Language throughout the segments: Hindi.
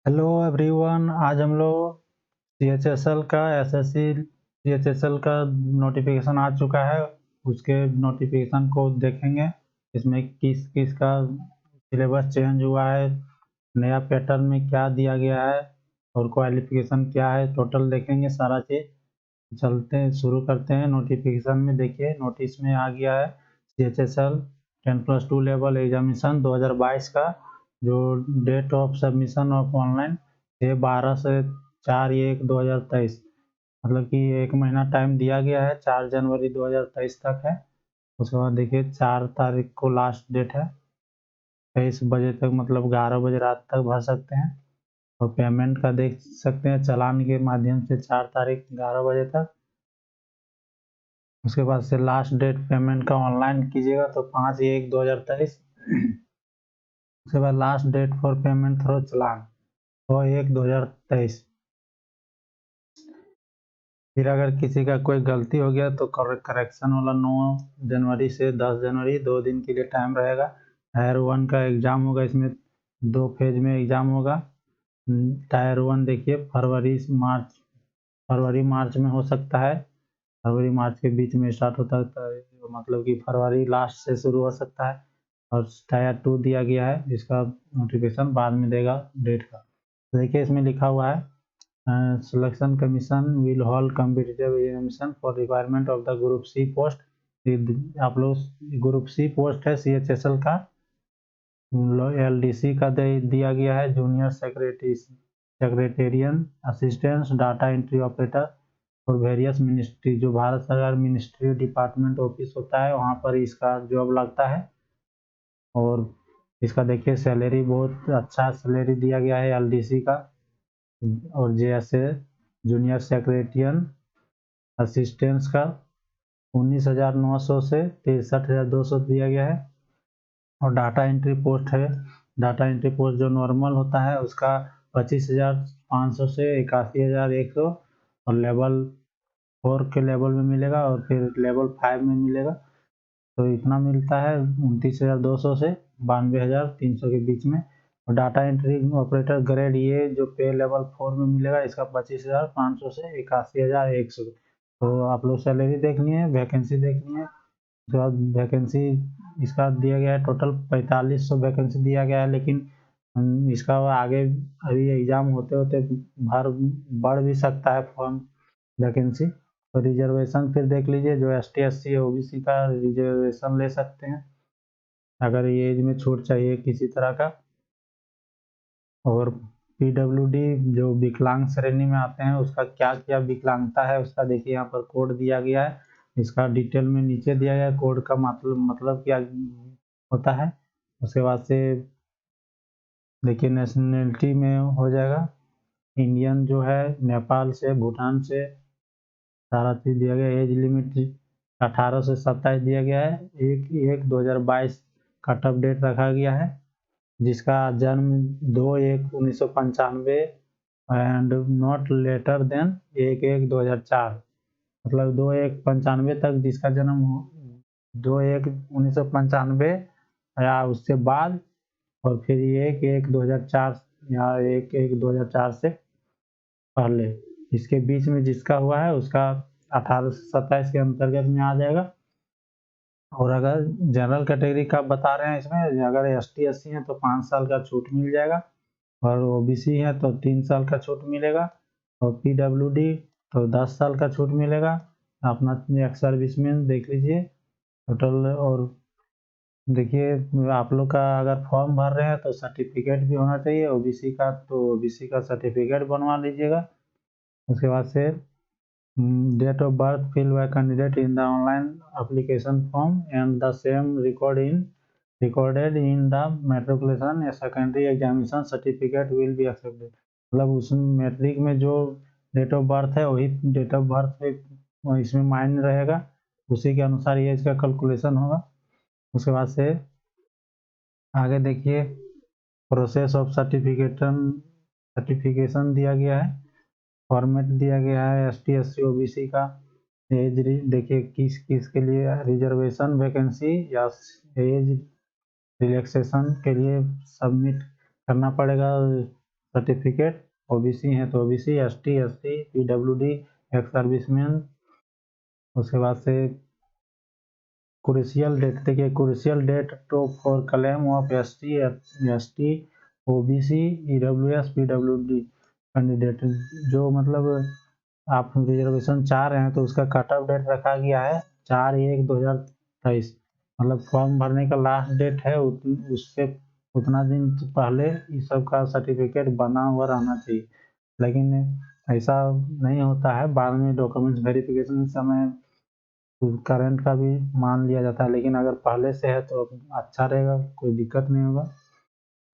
हेलो एवरीवन, आज हम लोग सीएचएसएल का एसएससी सीएचएसएल का नोटिफिकेशन आ चुका है। उसके नोटिफिकेशन को देखेंगे। इसमें किस किस का सिलेबस चेंज हुआ है, नया पैटर्न में क्या दिया गया है और क्वालिफिकेशन क्या है, टोटल देखेंगे सारा चीज़। चलते हैं, शुरू करते हैं। नोटिफिकेशन में देखिए, नोटिस में आ गया है सीएचएसएल 10+2 लेवल एग्जामिनेशन 2022 का जो date of submission of online है 12 से 4/1/2023, मतलब कि 1 महीना टाइम दिया गया है। 4 जनवरी 2023 तक है। उसके बाद देखिए 4 तारीख को लास्ट डेट है। 23 बजे तक, मतलब 11 बजे रात तक भर सकते हैं। और पेमेंट का देख सकते हैं चालान के माध्यम से 4 तारीख 11 बजे तक। उसके बाद से लास्ट डेट पेमेंट का ऑनलाइन कीजिएगा तो 5/1/2023। उसके बाद last date for payment through challan 6/1/2023। फिर अगर किसी का कोई गलती हो गया तो करेक्शन वाला 9 जनवरी से 10 जनवरी 2 दिन के लिए टाइम रहेगा। टायर 1 का एग्ज़ाम होगा, इसमें 2 फेज में एग्ज़ाम होगा। टायर 1 देखिए फरवरी मार्च में हो सकता है। फरवरी मार्च के बीच में स्टार्ट होता है, तो मतलब कि फरवरी लास्ट से शुरू हो सकता है। और टायर 2 दिया गया है, जिसका नोटिफिकेशन बाद में देगा डेट का। तो देखिए इसमें लिखा हुआ है selection commission will hold competitive examination for requirement of the group C post. आप लोग ग्रुप सी पोस्ट है सीएचएसएल का, एलडीसी का दिया गया है junior secretariat assistant data entry operator और वेरियस मिनिस्ट्री, जो भारत सरकार मिनिस्ट्री डिपार्टमेंट ऑफिस होता है वहाँ पर इसका जॉब लगता है। और इसका देखिए सैलरी बहुत अच्छा सैलरी दिया गया है एलडीसी का। और जेएसए जूनियर सेक्रेटेरियन असिस्टेंट्स का 19,900 से 63,200 दिया गया है। और डाटा एंट्री पोस्ट है, डाटा एंट्री पोस्ट जो नॉर्मल होता है उसका 25,500 से 81,100 और लेवल 4 के लेवल में मिलेगा और फिर लेवल 5 में मिलेगा। तो इतना मिलता है 29,200 से 92,300 के बीच में। और डाटा एंट्री ऑपरेटर ग्रेड ये जो पे लेवल 4 में मिलेगा, इसका 25,500 से 81,100। तो आप लोग सैलरी देखनी है, वैकेंसी देखनी है। उसके बाद वैकेंसी इसका दिया गया है, टोटल 4500 वैकेंसी दिया गया है। लेकिन इसका आगे अभी एग्ज़ाम होते होते बढ़ भी सकता है फॉर्म वैकेंसी। तो रिजर्वेशन फिर देख लीजिए, जो S T S C OBC का रिजर्वेशन ले सकते हैं अगर ये एज में छूट चाहिए किसी तरह का। और पीडब्ल्यूडी जो विकलांग श्रेणी में आते हैं उसका क्या क्या विकलांगता है उसका देखिए यहाँ पर कोड दिया गया है। इसका डिटेल में नीचे दिया गया है, कोड का मतलब क्या होता है। उसके बाद से देखिए नेशनलिटी में हो जाएगा इंडियन जो है, नेपाल से भूटान से सारा चीज़ दिया गया है। एज लिमिट 18 से 27 दिया गया है। 1/1/2022 कट ऑफ डेट रखा गया है, जिसका जन्म 2/1/1995 एंड नॉट लेटर देन 1/1/2004, मतलब 2/1/95 तक जिसका जन्म हो, 2/1/1995 या उससे बाद, और फिर 1/1/2004 या 1/1/2004 से पहले, इसके बीच में जिसका हुआ है उसका 18 से 27 के अंतर्गत में आ जाएगा। और अगर जनरल कैटेगरी का बता रहे हैं इसमें, अगर एस टी एस सी है तो 5 साल का छूट मिल जाएगा। और ओबीसी है तो 3 साल का छूट मिलेगा। और पीडब्ल्यूडी तो 10 साल का छूट मिलेगा। अपना एक्स सर्विसमैन देख लीजिए टोटल। और देखिए आप लोग का अगर फॉर्म भर रहे हैं तो सर्टिफिकेट भी होना चाहिए ओबीसी का, तो ओबीसी का सर्टिफिकेट बनवा लीजिएगा। उसके बाद से date of birth fill by candidate in the online application form and the same recorded in the matriculation secondary examination certificate will be accepted। मतलब उस मैट्रिक में जो डेट ऑफ बर्थ है वही डेट ऑफ बर्थ इसमें मायने रहेगा, उसी के अनुसार ये इसका कैलकुलेशन होगा। उसके बाद से आगे देखिए प्रोसेस ऑफ सर्टिफिकेशन दिया गया है, फॉर्मेट दिया गया है S T S C O B C का। एज देखिए किस किस के लिए रिजर्वेशन वैकेंसी या एज रिलैक्सेशन के लिए सबमिट करना पड़ेगा सर्टिफिकेट, ओबीसी हैं तो OBC, ST, SC, PWD, ex serviceman. उसके बाद से क्रूशियल डेट, देखिए crucial date to for claim of ST, OBC, EWS, PWD candidate, जो मतलब आप रिजर्वेशन चाह रहे हैं तो उसका कट ऑफ डेट रखा गया है 4/1/2023, मतलब फॉर्म भरने का लास्ट डेट है उससे उतना दिन पहले इस सब का सर्टिफिकेट बना हुआ रहना चाहिए। लेकिन ऐसा नहीं होता है, बाद में डॉक्यूमेंट्स वेरिफिकेशन समय करंट का भी मान लिया जाता है, लेकिन अगर पहले से है तो अच्छा रहेगा, कोई दिक्कत नहीं होगा।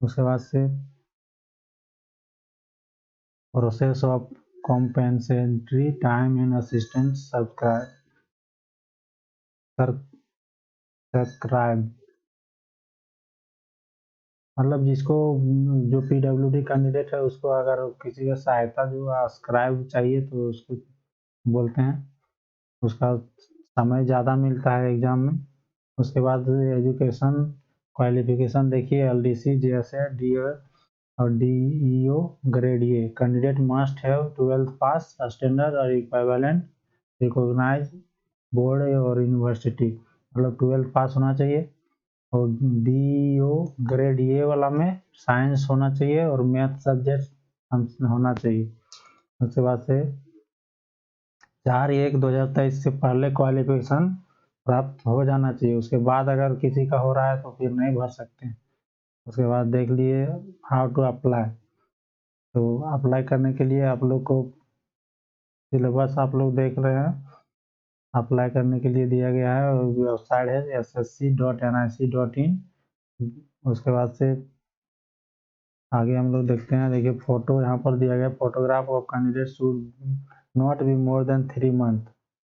उसके बाद से process of compensatory time and assistance subscribe, मतलब जिसको जो पीडब्ल्यूडी कैंडिडेट है उसको अगर किसी का सहायता जो सब्सक्राइब चाहिए तो उसको बोलते हैं, उसका समय ज़्यादा मिलता है एग्ज़ाम में। उसके बाद एजुकेशन क्वालिफिकेशन देखिए, एलडीसी, जेएसए, डीओ और DEO grade A, candidate must have 12th pass standard और इक्विवेलेंट रिकॉग्नाइज बोर्ड और यूनिवर्सिटी, मतलब 12th पास होना चाहिए। और डीईओ ग्रेड ए वाला में साइंस होना चाहिए और मैथ सब्जेक्ट होना चाहिए। उसके बाद से 4/1/2023 से पहले क्वालिफिकेशन प्राप्त हो जाना चाहिए। उसके बाद अगर किसी का हो रहा है तो फिर नहीं भर सकते हैं। उसके बाद देख लिए हाउ टू अप्लाई, तो अप्लाई करने के लिए आप लोग को सिलेबस आप लोग देख रहे हैं, अप्लाई करने के लिए दिया गया है, वेबसाइट है ssc.nic.in। उसके बाद से आगे हम लोग देखते हैं, देखिए फोटो यहाँ पर दिया गया, photograph of candidate should not be more than 3 month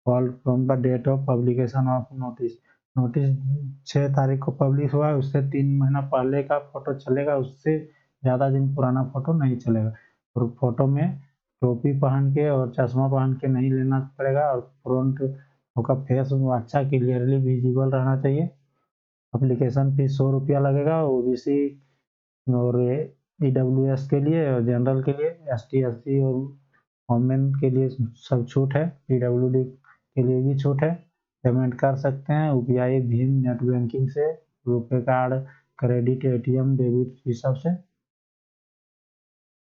all from the date of publication of notice. Notice 6 तारीख को पब्लिश हुआ है, उससे 3 महीना पहले का फोटो चलेगा, उससे ज़्यादा दिन पुराना फोटो नहीं चलेगा। और फोटो में टोपी पहन के और चश्मा पहन के नहीं लेना पड़ेगा, और फ्रंट आपका फेस अच्छा क्लियरली विजिबल रहना चाहिए। अप्लीकेशन फीस 100 रुपया लगेगा, ओबीसी और ईडब्ल्यूएस के लिए और जनरल के लिए, एसटी, एससी और वोमेन के लिए सब छूट है, पीडब्ल्यूडी के लिए भी छूट है। पेमेंट कर सकते हैं यूपीआई, भीम, नेट बैंकिंग से, RuPay card, credit, ATM, debit, इस सब से।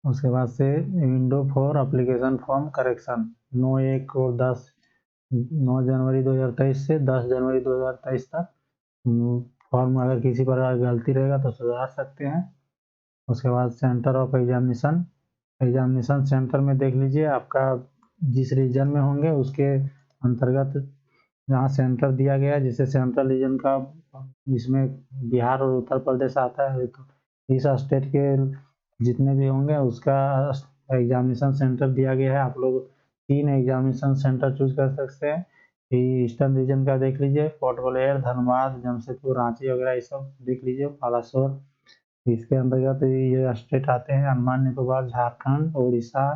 उसके बाद से window for application form correction 9 जनवरी 2023 से 10 जनवरी 2023 तक फॉर्म अगर किसी प्रकार गलती रहेगा तो सुधार सकते हैं। उसके बाद सेंटर ऑफ एग्जामिनेशन सेंटर में देख लीजिए आपका जिस रीजन में होंगे उसके अंतर्गत जहाँ सेंटर दिया गया है, जैसे सेंट्रल रीजन का इसमें बिहार और उत्तर प्रदेश आता है, तो इस स्टेट के जितने भी होंगे उसका एग्जामिनेशन सेंटर दिया गया है। आप लोग 3 एग्जामिनेशन सेंटर चूज कर सकते हैं। ईस्टर्न रीजन का देख लीजिए, पोर्ट ब्लेयर, धनबाद, जमशेदपुर, रांची वगैरह ये सब देख लीजिए, बालासोर। इसके अंतर्गत ये स्टेट आते हैं अंडमान निकोबार, झारखंड, उड़ीसा,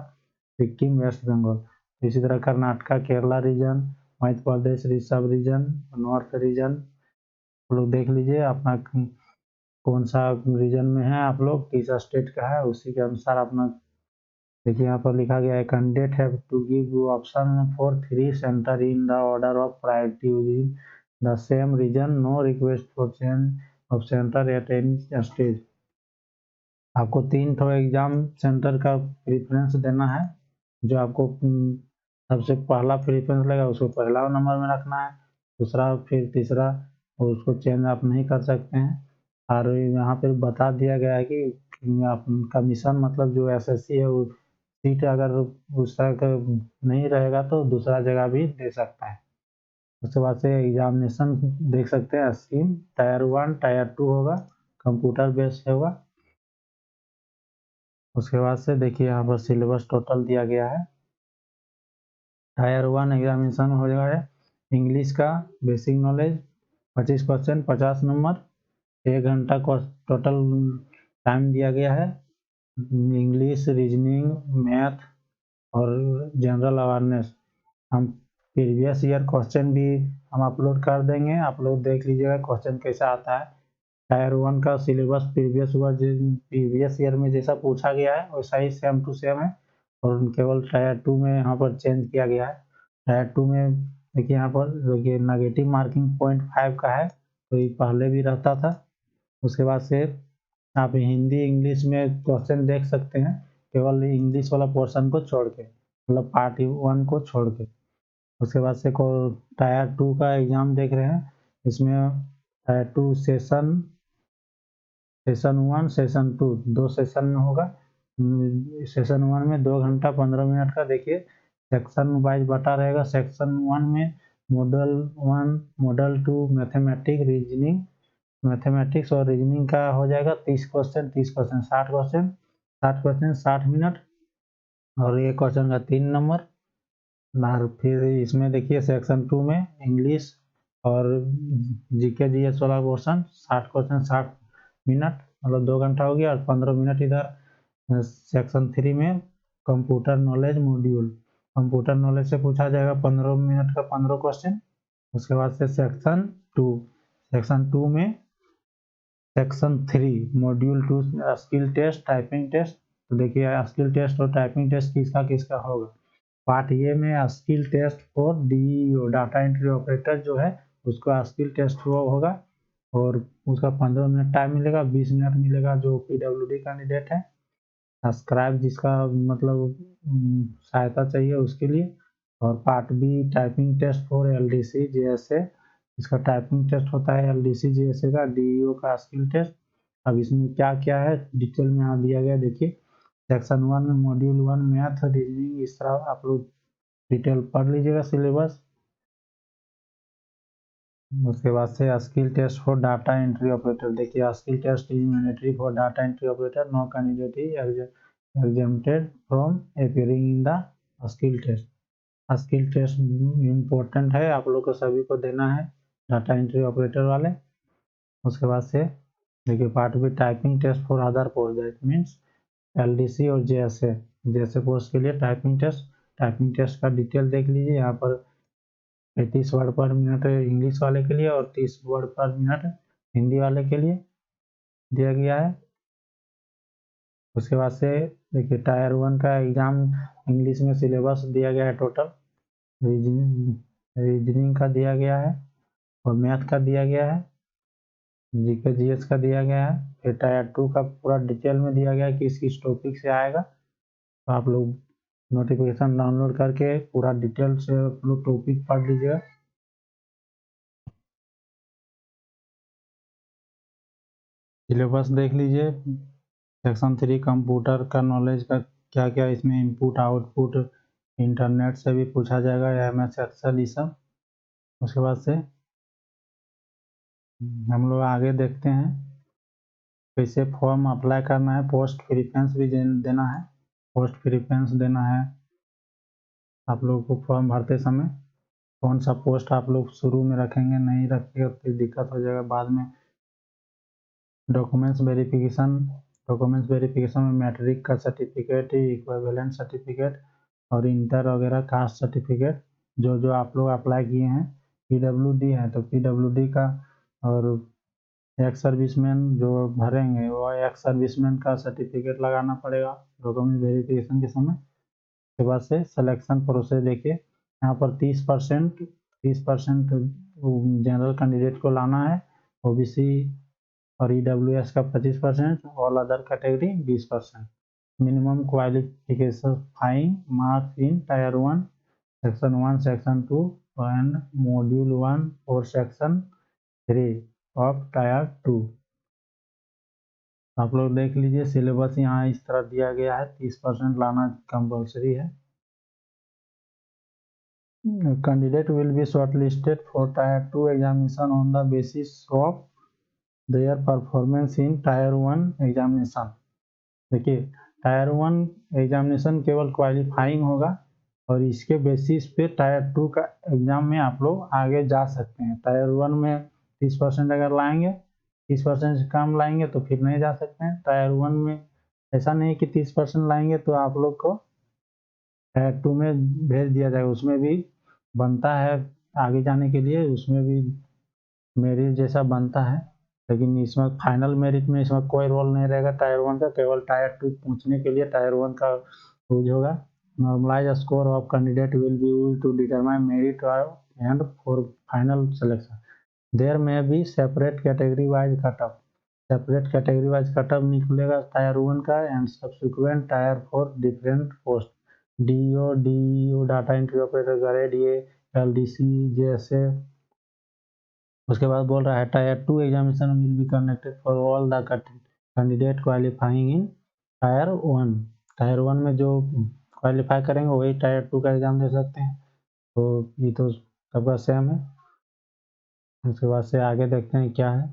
सिक्किम, वेस्ट बंगाल। इसी तरह कर्नाटका, केरला रीजन, मध्य प्रदेश सब रीजन, नॉर्थ रीजन लोग देख लीजिए अपना कौन सा रीजन में है, आप लोग किस स्टेट का है, उसी के अनुसार अपना देखिए यहाँ पर लिखा गया है candidate have to give option for 3 centre in the order of priority with the same region, no request for change of centre at any stage. आपको 3 ठो एग्जाम सेंटर का प्रेफरेंस देना है, जो आपको सबसे पहला प्रेफरेंस लगेगा उसको पहला नंबर में रखना है, दूसरा फिर तीसरा, और उसको चेंज आप नहीं कर सकते हैं। और यहाँ पे बता दिया गया है कि आपका मिशन मतलब जो एसएससी है वो सीट अगर उस तरह का नहीं रहेगा तो दूसरा जगह भी दे सकता है। उसके बाद से एग्जामिनेशन देख सकते हैं, स्कीम टायर 1 टायर 2 होगा, कंप्यूटर बेस्ड होगा। उसके बाद से देखिए यहाँ पर सिलेबस टोटल दिया गया है। टायर 1 एग्जामिनेशन हो जाएगा इंग्लिश का बेसिक नॉलेज 25%, 50 नंबर, 1 घंटा को टोटल टाइम दिया गया है। इंग्लिश, रीजनिंग, मैथ और जनरल अवेयरनेस हम प्रीवियस ईयर क्वेश्चन भी हम अपलोड कर देंगे, आप लोग देख लीजिएगा क्वेश्चन कैसा आता है। टायर 1 का सिलेबस प्रीवियस ईयर में जैसा पूछा गया है वैसा ही सेम टू सेम है, और केवल टायर 2 में यहाँ पर चेंज किया गया है। टायर 2 में देखिए यहाँ पर देखिए नेगेटिव मार्किंग 0.5 का है, तो ये पहले भी रहता था। उसके बाद से आप हिंदी इंग्लिश में क्वेश्चन देख सकते हैं, केवल इंग्लिश वाला पोर्शन को छोड़ के, मतलब पार्ट 1 को छोड़ के। उसके बाद से टायर 2 का एग्जाम देख रहे हैं, इसमें टायर 2 सेशन 1 सेशन 2 दो सेशन में होगा। सेशन 1 में 2 घंटा 15 मिनट का देखिए सेक्शन वाइज बटा रहेगा। सेक्शन 1 में मॉडल 1 मॉडल 2 मैथमेटिक्स और रीजनिंग का हो जाएगा 30 क्वेश्चन 60 क्वेश्चन 60 मिनट, और एक क्वेश्चन का 3 नंबर। और फिर इसमें देखिए सेक्शन 2 में इंग्लिश और जीके जीएस वाला पोर्शन 60 क्वेश्चन 60 मिनट, मतलब 2 घंटा हो गया, और 15 मिनट इधर। सेक्शन 3 में computer knowledge module, computer knowledge से पूछा जाएगा 15 मिनट का 15 क्वेश्चन। उसके बाद से सेक्शन 2 में section 3 module 2 skill test typing test. तो देखिए स्किल टेस्ट और टाइपिंग टेस्ट किसका किसका होगा। पार्ट ए में skill test for DEO data entry operator जो है उसका स्किल टेस्ट होगा, और उसका 15 मिनट टाइम मिलेगा, 20 मिनट मिलेगा जो पीडब्ल्यूडी कैंडिडेट है, सब्सक्राइब जिसका मतलब सहायता चाहिए उसके लिए। और part B typing test for LDC JSA, इसका टाइपिंग टेस्ट होता है एलडीसी जेएसए का, डीईओ का स्किल टेस्ट। अब इसमें क्या क्या है डिटेल में यहाँ दिया गया देखिए। सेक्शन 1 में मॉड्यूल 1 मैथ रीजनिंग, इस तरह आप लोग डिटेल पढ़ लीजिएगा सिलेबस। उसके बाद से skill test for data entry operator, देखिए skill test is mandatory for data entry operator, no candidate is exempted from appearing in the skill test. Skill test important है, आप लोग को सभी को देना है, डाटा एंट्री ऑपरेटर वाले। उसके बाद से देखिए part B typing test for other post, that means LDC और जेएसए जैसे पोस्ट के लिए टाइपिंग टेस्ट का डिटेल देख लीजिए। यहाँ पर 35 वर्ड पर मिनट इंग्लिश वाले के लिए और 30 वर्ड पर मिनट हिंदी वाले के लिए दिया गया है। उसके बाद से देखिए टायर 1 का एग्जाम इंग्लिश में सिलेबस दिया गया है, टोटल रीजनिंग का दिया गया है, और मैथ का दिया गया है, जीके जीएस का दिया गया है। फिर टायर 2 का पूरा डिटेल में दिया गया है कि किस टॉपिक से आएगा। तो आप लोग नोटिफिकेशन डाउनलोड करके पूरा डिटेल से आप लोग टॉपिक पढ़ लीजिएगा। सिलेबस देख लीजिए। सेक्शन 3 कंप्यूटर का नॉलेज का क्या क्या इसमें इनपुट आउटपुट इंटरनेट से भी पूछा जाएगा, एमएस एक्सेल ये सब। उसके बाद से हम लोग आगे देखते हैं कैसे फॉर्म अप्लाई करना है। पोस्ट प्रेफरेंस भी देना है, पोस्ट प्रेफरेंस देना है आप लोगों को फॉर्म भरते समय। कौन सा पोस्ट आप लोग शुरू में रखेंगे, नहीं रखेंगे फिर दिक्कत हो जाएगा बाद में। डॉक्यूमेंट्स वेरिफिकेशन में मैट्रिक का सर्टिफिकेट, इक्विवेलेंट सर्टिफिकेट और इंटर वगैरह कास्ट सर्टिफिकेट जो जो आप लोग अप्लाई किए हैं। पीडब्ल्यूडी है तो पीडब्ल्यूडी का, और एक्स सर्विसमैन जो भरेंगे वो एक्स सर्विसमैन का सर्टिफिकेट लगाना पड़ेगा डॉक्यूमेंट वेरिफिकेशन के समय। उसके बाद से सिलेक्शन प्रोसेस देखिए, यहाँ पर 30% जनरल कैंडिडेट को लाना है, ओबीसी और ईडब्ल्यूएस का 25%, all other category 20%। Minimum qualification fine marks in tier 1 section 2 and module 1 और सेक्शन 3 ऑफ टायर 2। आप लोग देख लीजिए सिलेबस यहाँ इस तरह दिया गया है, 30% लाना कंपल्सरी है। Candidate will be shortlisted for tyre 2 examination on the basis of their performance in tier 1 examination. देखिए टायर 1 एग्जामिनेशन केवल क्वालिफाइंग होगा, और इसके बेसिस पे टायर 2 का एग्जाम में आप लोग आगे जा सकते हैं। टायर 1 में 30% अगर लाएंगे, 30% से कम लाएंगे तो फिर नहीं जा सकते हैं। टायर 1 में ऐसा नहीं कि 30% लाएंगे तो आप लोग को टायर 2 में भेज दिया जाएगा, उसमें भी बनता है आगे जाने के लिए, उसमें भी मेरिट जैसा बनता है। लेकिन इसमें फाइनल मेरिट में इसमें कोई रोल नहीं रहेगा टायर 1 का, केवल टायर 2 पहुंचने के लिए टायर 1 का यूज होगा। Normalize score of candidate will be use to determine merit and for final selection. There may be separate category wise cutoff, separate category wise cutoff निकलेगा टायर 1 का and subsequent tier for different post, DEO, DEO data entry operator, grade A, LDC, JSA. उसके बाद बोल रहा है tier 2 examination will be conducted for all the candidate qualifying in tier 1। Tier 1 में जो क्वालिफाई करेंगे वही टायर 2 का एग्जाम दे सकते हैं। तो ये तो सबका सेम है। उसके बाद से आगे देखते हैं क्या है।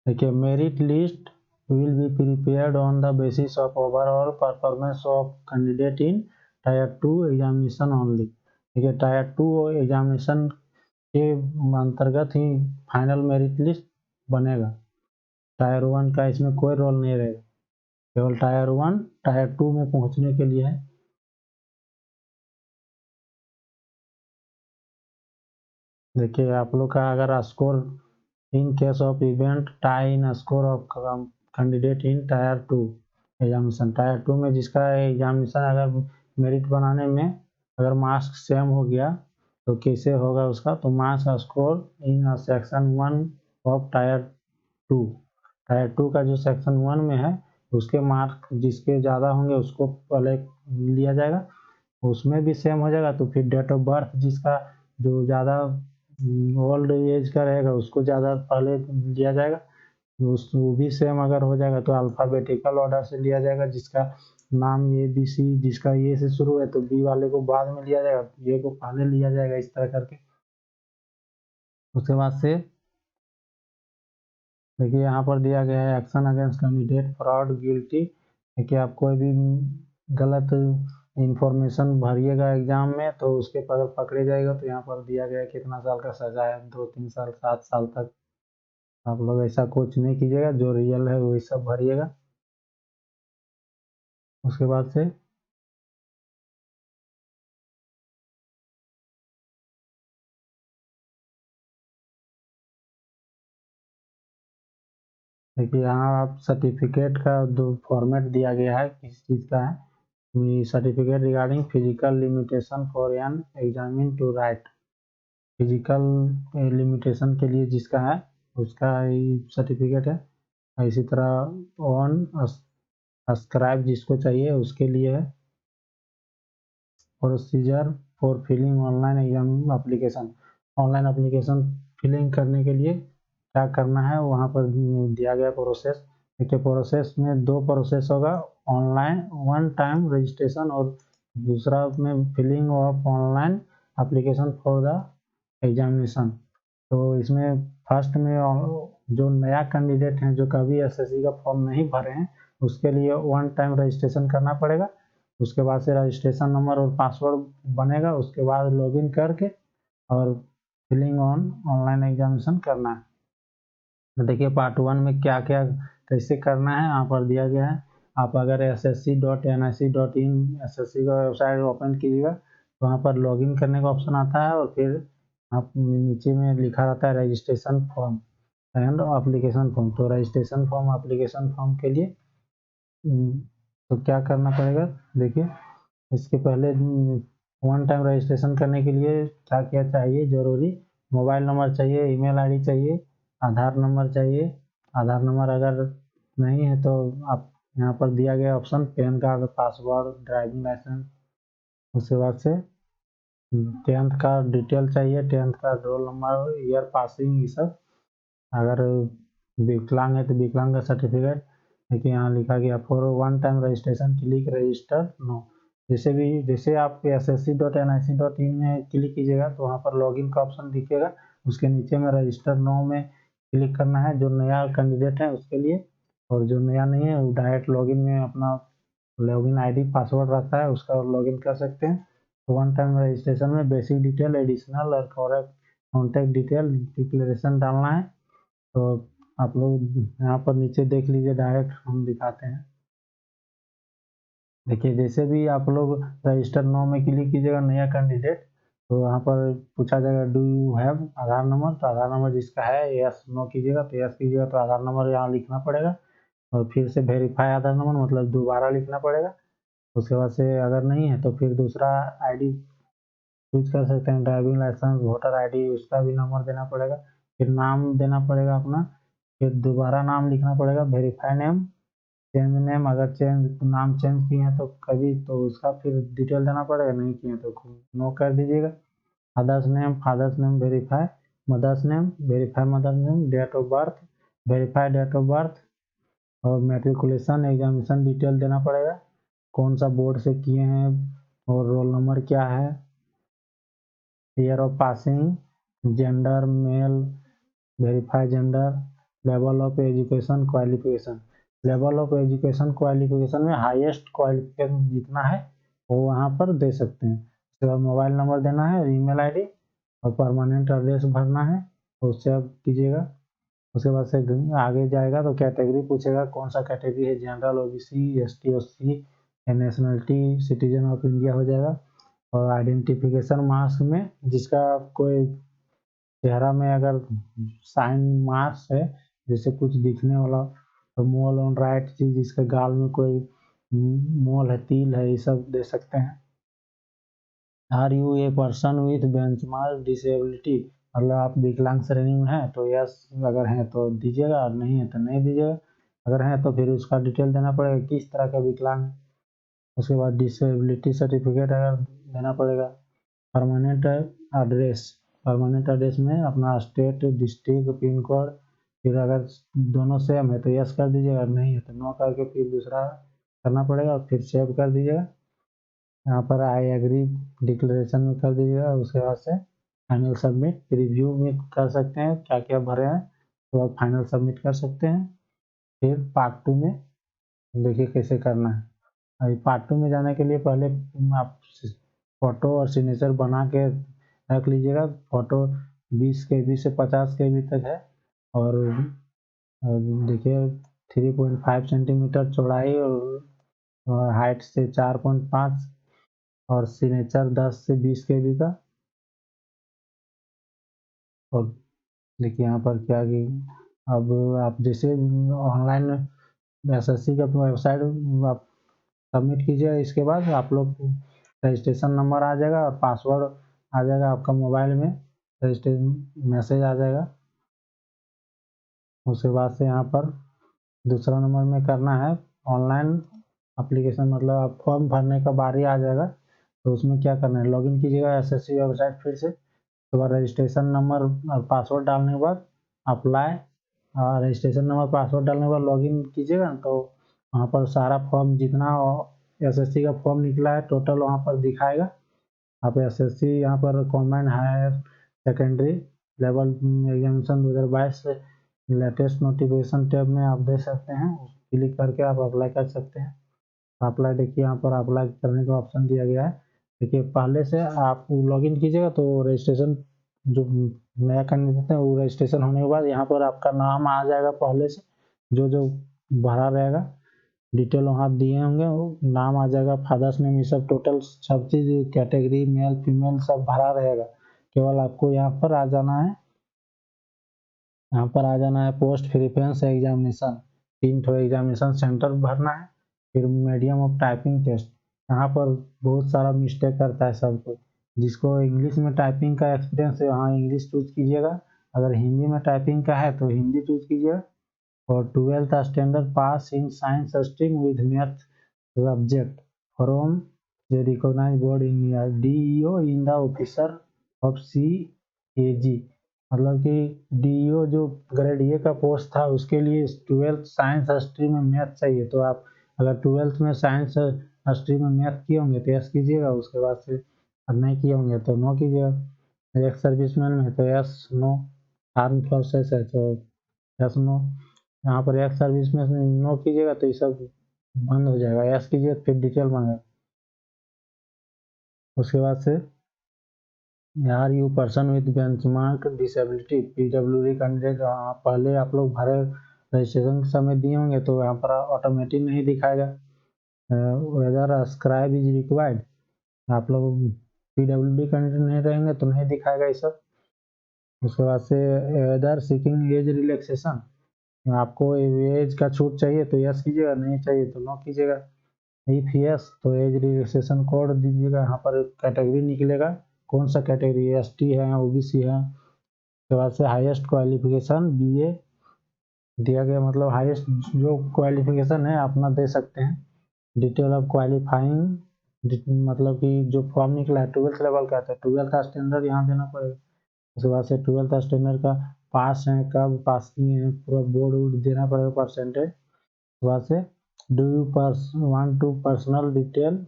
देखिए merit list will be prepared on the basis of overall performance of candidate in tyre 2 examination only. देखिए टायर 2 एग्जामिनेशन के अंतर्गत ही फाइनल मेरिट लिस्ट बनेगा। टायर 1 का इसमें कोई रोल नहीं रहेगा, केवल टायर 1 टायर 2 में पहुंचने के लिए है। देखिए आप लोग का अगर score in case of event tie in score of candidate in tyre 2 examination, tyre 2 में जिसका एग्जामिनेशन अगर मेरिट बनाने में अगर मार्क्स सेम हो गया तो कैसे होगा उसका, तो marks score in section 1 of tyre 2, tyre 2 का जो सेक्शन 1 में है उसके मार्क जिसके ज़्यादा होंगे उसको पहले लिया जाएगा, उसमें भी सेम हो जाएगा। तो फिर डेट ऑफ बर्थ जिसका जो ज़्यादा ओल्ड एज का रहेगा उसको ज़्यादा पहले लिया जाएगा। उस वो भी सेम अगर हो जाएगा तो अल्फ़ाबेटिकल ऑर्डर से लिया जाएगा, जिसका नाम ए बी सी, जिसका ए से शुरू है तो बी वाले को बाद में लिया जाएगा, ए को पहले लिया जाएगा, इस तरह करके। उसके बाद से देखिए यहाँ पर दिया गया है action against candidate fraud guilty. देखिए आप कोई भी गलत इंफॉर्मेशन भरिएगा एग्जाम में तो उसके अगर पकड़े जाएगा तो यहाँ पर दिया गया है कितना साल का सजा है, 2-3 साल 7 साल तक। आप लोग ऐसा कुछ नहीं कीजिएगा, जो रियल है वही सब भरिएगा। उसके बाद से देखिए यहाँ आप सर्टिफिकेट का दो फॉर्मेट दिया गया है, किस चीज़ का है, certificate regarding physical limitation for an examinee to write, physical limitation के लिए जिसका है उसका सर्टिफिकेट है। इसी तरह ऑन अस्क्राइब जिसको चाहिए उसके लिए है। Procedure for filling online exam application, online application filling करने के लिए क्या करना है वहाँ पर दिया गया प्रोसेस। देखिए प्रोसेस में दो प्रोसेस होगा, ऑनलाइन वन टाइम रजिस्ट्रेशन और दूसरा में filling of online application for the examination. तो इसमें फर्स्ट में जो नया कैंडिडेट हैं जो कभी एसएससी का फॉर्म नहीं भरे हैं उसके लिए वन टाइम रजिस्ट्रेशन करना पड़ेगा। उसके बाद से रजिस्ट्रेशन नंबर और पासवर्ड बनेगा, उसके बाद लॉगिन करके और फिलिंग ऑन ऑनलाइन एग्जामिनेशन करना है। तो देखिए पार्ट 1 में क्या क्या कैसे करना है यहाँ पर दिया गया है। आप अगर ssc.nic.in एसएससी का वेबसाइट ओपन कीजिएगा तो वहाँ पर लॉगिन करने का ऑप्शन आता है और फिर आप नीचे में लिखा रहता है registration form and application form. तो रजिस्ट्रेशन फॉर्म एप्लीकेशन फॉर्म के लिए तो क्या करना पड़ेगा, देखिए इसके पहले वन टाइम रजिस्ट्रेशन करने के लिए क्या क्या चाहिए जरूरी, मोबाइल नंबर चाहिए, ईमेल आईडी चाहिए, आधार नंबर चाहिए। आधार नंबर अगर नहीं है तो आप यहाँ पर दिया गया option PAN card, password, driving licence. उसके बाद से 10th का डिटेल चाहिए, 10th का रोल नंबर, ईयर पासिंग, ये सब। अगर विकलांग है तो विकलांग का सर्टिफिकेट। देखिए यहाँ लिखा गया for one time registration click register now. जैसे आप ssc.nic.in में क्लिक कीजिएगा तो वहाँ पर लॉगिन का ऑप्शन दिखेगा, उसके नीचे में रजिस्टर नो में क्लिक करना है जो नया कैंडिडेट है उसके लिए, और जो नया नहीं है वो डायरेक्ट लॉगिन में अपना लॉगिन आईडी पासवर्ड रहता है उसका लॉगिन कर सकते हैं। तो वन टाइम रजिस्ट्रेशन में बेसिक डिटेल, एडिशनल और कॉन्टैक्ट डिटेल डिक्लेरेशन डालना है। तो आप लोग यहाँ पर नीचे देख लीजिए, डायरेक्ट हम दिखाते हैं। देखिए जैसे भी आप लोग रजिस्टर नो में क्लिक कीजिएगा नया कैंडिडेट तो यहाँ पर पूछा जाएगा do you have Aadhaar number, तो आधार नंबर जिसका है यस नो कीजिएगा, तो यस कीजिएगा तो आधार नंबर यहाँ लिखना पड़ेगा और फिर से वेरीफाई आधार नंबर मतलब दोबारा लिखना पड़ेगा। उसके बाद से अगर नहीं है तो फिर दूसरा आईडी चूज कर सकते हैं, ड्राइविंग लाइसेंस, वोटर आईडी, उसका भी नंबर देना पड़ेगा। फिर नाम देना पड़ेगा अपना, फिर दोबारा नाम लिखना पड़ेगा, वेरीफाई नेम, चेंज नेम, अगर नाम चेंज किए हैं तो कभी तो उसका फिर डिटेल देना पड़ेगा, नहीं किए तो नो कर दीजिएगा। Father's name verify, mother's name verify mother's name, date of birth verify date of birth, और मैट्रिकुलेशन एग्जामिनेशन डिटेल देना पड़ेगा, कौन सा बोर्ड से किए हैं और रोल नंबर क्या है, year of passing, gender male verify gender, level of education qualification. Level of education qualification में हाईएस्ट क्वालिफिकेशन जितना है वो वहाँ पर दे सकते हैं। उसके बाद मोबाइल नंबर देना है, ईमेल आईडी और परमानेंट एड्रेस भरना है, तो उससे आप कीजिएगा। उसके बाद से आगे जाएगा तो कैटेगरी पूछेगा, कौन सा कैटेगरी है, general, OBC, ST, OC, nationality citizen of India हो जाएगा। और आइडेंटिफिकेशन मार्क्स में जिसका कोई चेहरा में अगर साइन मार्क्स है, जैसे कुछ दिखने वाला, तो मोल ऑन राइट चीज, जिसके गाल में कोई मोल है, तिल है, ये सब दे सकते हैं। Are you a person with benchmark disability, मतलब आप विकलांग श्रेणी में हैं तो यस, अगर हैं तो दीजिएगा और नहीं है तो नहीं दीजिएगा। अगर हैं तो फिर उसका डिटेल देना पड़ेगा किस तरह का विकलांग है। उसके बाद डिसेबिलिटी सर्टिफिकेट अगर देना पड़ेगा। परमानेंट एड्रेस, परमानेंट एड्रेस में अपना स्टेट, डिस्ट्रिक्ट, पिन कोड, फिर अगर दोनों सेम है तो यस कर दीजिएगा, अगर नहीं है तो नो करके फिर दूसरा करना पड़ेगा और फिर सेव कर दीजिएगा। यहाँ पर आई एग्री डिक्लेरेशन में कर दीजिएगा। उसके बाद से फाइनल सबमिट, रिव्यू में कर सकते हैं क्या क्या भरे हैं, तो आप फाइनल सबमिट कर सकते हैं। फिर पार्ट 2 में देखिए कैसे करना है। अभी पार्ट 2 में जाने के लिए पहले आप फोटो और सिग्नेचर बना के रख लीजिएगा। फोटो 20 KB से 50 KB तक है और देखिए 3.5 सेंटीमीटर चौड़ाई और हाइट से 4.5, और सिग्नेचर 10 से 20 KB का। और देखिए यहाँ पर क्या कि अब आप जैसे ऑनलाइन एसएससी का वेबसाइट आप सबमिट कीजिए, इसके बाद आप लोग रजिस्ट्रेशन नंबर आ जाएगा और पासवर्ड आ जाएगा आपका मोबाइल में, रजिस्ट्रेशन मैसेज आ जाएगा। उसके बाद से यहाँ पर दूसरा नंबर में करना है ऑनलाइन एप्लीकेशन, मतलब आप फॉर्म भरने का बारी आ जाएगा। तो उसमें क्या करना है, लॉगिन कीजिएगा एसएससी वेबसाइट फिर से, तो रजिस्ट्रेशन नंबर और पासवर्ड डालने के बाद अप्लाई, रजिस्ट्रेशन नंबर पासवर्ड डालने के बाद लॉगिन कीजिएगा, तो वहाँ पर सारा फॉर्म जितना एसएससी का फॉर्म निकला है टोटल वहाँ पर दिखाएगा। आप एसएससी यहाँ पर combined higher secondary level examination 2022 से लेटेस्ट नोटिफिकेशन टैब में आप देख सकते हैं, क्लिक करके आप अप्लाई कर सकते हैं। अप्लाई देखिए यहाँ पर अप्लाई करने का ऑप्शन दिया गया है। देखिए पहले से आप लॉगिन कीजिएगा तो रजिस्ट्रेशन जो नया करने देते हैं वो रजिस्ट्रेशन होने के बाद यहाँ पर आपका नाम आ जाएगा, पहले से जो जो भरा रहेगा डिटेल वहाँ दिए होंगे, वो नाम आ जाएगा, फादर्स नेम, ये सब टोटल सब चीज़, कैटेगरी मेल फीमेल सब भरा रहेगा। केवल आपको यहाँ पर आ जाना है, यहाँ पर आ जाना है पोस्ट प्रेफरेंस एग्जामिनेशन, 3 ठो एग्जामिनेशन सेंटर भरना है। फिर मीडियम ऑफ टाइपिंग टेस्ट, यहाँ पर बहुत सारा मिस्टेक करता है सबको, जिसको इंग्लिश में टाइपिंग का एक्सपीरियंस है वहाँ इंग्लिश चूज कीजिएगा, अगर हिंदी में टाइपिंग का है तो हिंदी चूज कीजिएगा। और 12th standard pass in science stream with math subject from the recognized board in India, DEO in the officer of CAG, मतलब कि DEO जो ग्रेड ए का पोस्ट था उसके लिए 12th साइंस स्ट्रीम में मैथ चाहिए, तो आप अगर 12th में साइंस स्ट्रीम में मैथ किए होंगे तो यस कीजिएगा, उसके बाद से नहीं किए होंगे तो नो कीजिएगा। एक्स सर्विसमैन में तो यस नो, आर्म फोर्सेस है तो यस नो। यहाँ पर एक्स सर्विस में नो कीजिएगा तो ये सब बंद हो जाएगा, यस कीजिए फिर डिटेल मांगेगा। उसके बाद से यार you person with benchmark disability PWD candidate, पहले आप लोग भरे रजिस्ट्रेशन के समय दिए होंगे तो यहाँ पर ऑटोमेटिक नहीं दिखाएगा, वेदर स्क्राइब इज रिक्वायर्ड, आप लोग PWD कैंडिडेट नहीं रहेंगे तो नहीं दिखाएगा ये सब। उसके बाद से अदर सीकिंग एज रिलैक्सेशन, आपको एज का छूट चाहिए तो यस कीजिएगा, नहीं चाहिए तो नो कीजिएगा। इफ यस तो एज रिलैक्सेशन कोड दीजिएगा, यहाँ पर कैटेगरी निकलेगा कौन सा कैटेगरी, ST है, OBC है। उसके बाद से हाईएस्ट क्वालिफिकेशन BA दिया गया, मतलब हाईएस्ट जो क्वालिफिकेशन है अपना दे सकते हैं। डिटेल ऑफ क्वालिफाइंग, मतलब कि जो फॉर्म निकला है 12th लेवल का, तो 12th का स्टैंडर्ड यहाँ देना पड़ेगा। उसके बाद से 12th स्टैंडर्ड का पास है, कब पास किए हैं, पूरा बोर्ड वोर्ड देना पड़ेगा परसेंटेज। उसके बाद से do you want to personal detail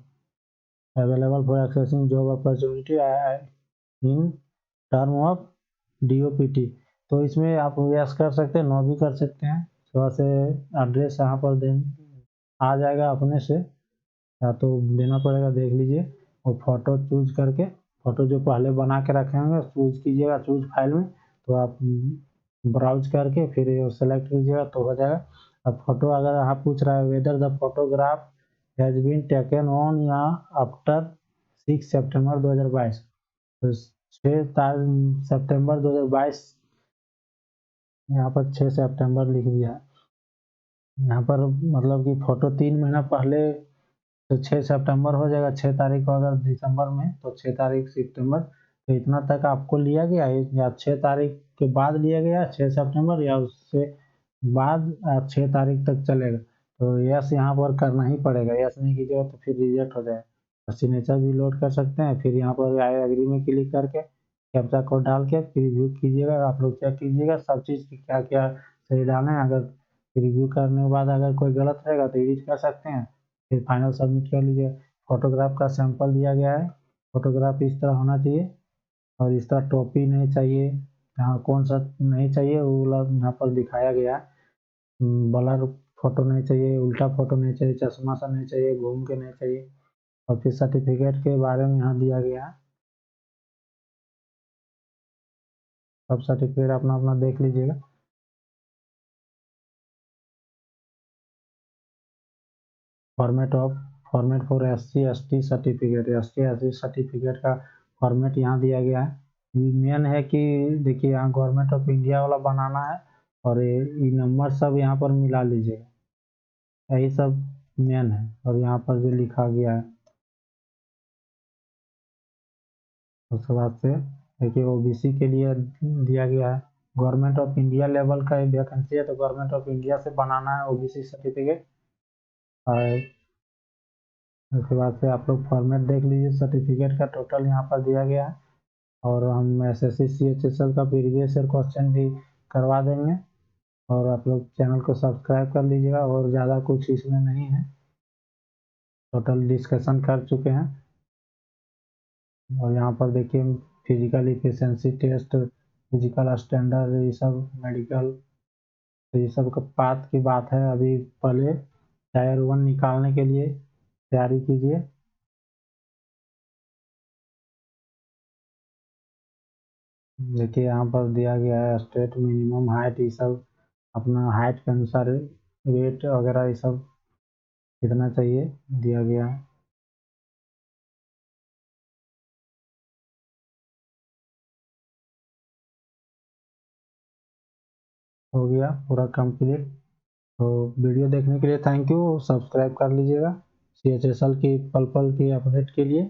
available for accessing job opportunity in term of DOPT, तो इसमें आप यस कर सकते हैं, नो भी कर सकते हैं। थोड़ा से एड्रेस यहाँ पर आ जाएगा अपने से, या तो देना पड़ेगा, देख लीजिए। और फोटो चूज करके, फोटो जो पहले बना के रखे होंगे चूज कीजिएगा, चूज फाइल में, तो आप ब्राउज करके फिर सेलेक्ट कीजिएगा तो हो जाएगा। अब फोटो अगर आप पूछ रहा है whether the photograph has been taken on या आफ्टर 6 सितंबर 2022, तो 6 सितंबर 2022, यहाँ पर 6 सितंबर लिख दिया है। यहाँ पर मतलब कि फोटो 3 महीना पहले, तो 6 सितंबर हो जाएगा। 6 तारीख को अगर दिसंबर में, तो 6 तारीख सितंबर, तो इतना तक आपको लिया गया है, या 6 तारीख के बाद लिया गया 6 सितंबर, या उससे बाद 6 तारीख तक चलेगा। तो यस यहाँ पर करना ही पड़ेगा, यस नहीं कीजिएगा तो फिर रिजेक्ट हो जाएगा। और सिग्नेचर भी लोड कर सकते हैं, फिर यहाँ पर आई एग्री में क्लिक करके कैप्चा कोड डाल के रिव्यू कीजिएगा। आप लोग चेक कीजिएगा सब चीज़ की क्या क्या सही डालें, अगर रिव्यू करने के बाद अगर कोई गलत रहेगा तो एडिट कर सकते हैं, फिर फाइनल सबमिट कर लीजिए। फोटोग्राफ का सैंपल दिया गया है, फोटोग्राफ इस तरह होना चाहिए, और इस तरह टोपी नहीं चाहिए, यहाँ कौन सा नहीं चाहिए वो यहाँ पर दिखाया गया है। ब्लर फोटो नहीं चाहिए, उल्टा फोटो नहीं चाहिए, चश्मा सा नहीं चाहिए, घूम के नहीं चाहिए। और फिर सर्टिफिकेट के बारे में यहाँ दिया गया है, सब सर्टिफिकेट अपना अपना देख लीजिएगा। Format for SC/ST certificate, SC/ST certificate का फॉर्मेट यहाँ दिया गया है। मेन है कि देखिए यहाँ गवर्नमेंट ऑफ इंडिया वाला बनाना है, और ये नंबर सब यहाँ पर मिला लीजिएगा, यही सब मेन है। और यहाँ पर जो लिखा गया है, उसके बाद से देखिए OBC के लिए दिया गया है, गवर्नमेंट ऑफ इंडिया लेवल का वैकेंसी है, तो गवर्नमेंट ऑफ इंडिया से बनाना है OBC सर्टिफिकेट। और उसके बाद से आप लोग फॉर्मेट देख लीजिए, सर्टिफिकेट का टोटल यहाँ पर दिया गया है। और हम SSC CHSL का प्रीवियस ईयर क्वेश्चन भी करवा देंगे। और आप लोग चैनल को सब्सक्राइब कर लीजिएगा, और ज़्यादा कुछ इसमें नहीं है, टोटल डिस्कशन कर चुके हैं। और यहाँ पर देखिए physical efficiency test, physical standard, ये सब मेडिकल, तो ये सब का बात की बात है। अभी पहले टायर 1 निकालने के लिए तैयारी कीजिए। देखिए यहाँ पर दिया गया है स्टेट मिनिमम हाइट, ये सब अपना हाइट के अनुसार वेट वगैरह ये सब कितना चाहिए दिया गया है। हो गया पूरा कंप्लीट। तो वीडियो देखने के लिए थैंक यू, सब्सक्राइब कर लीजिएगा CHSL की पल पल की अपडेट के लिए।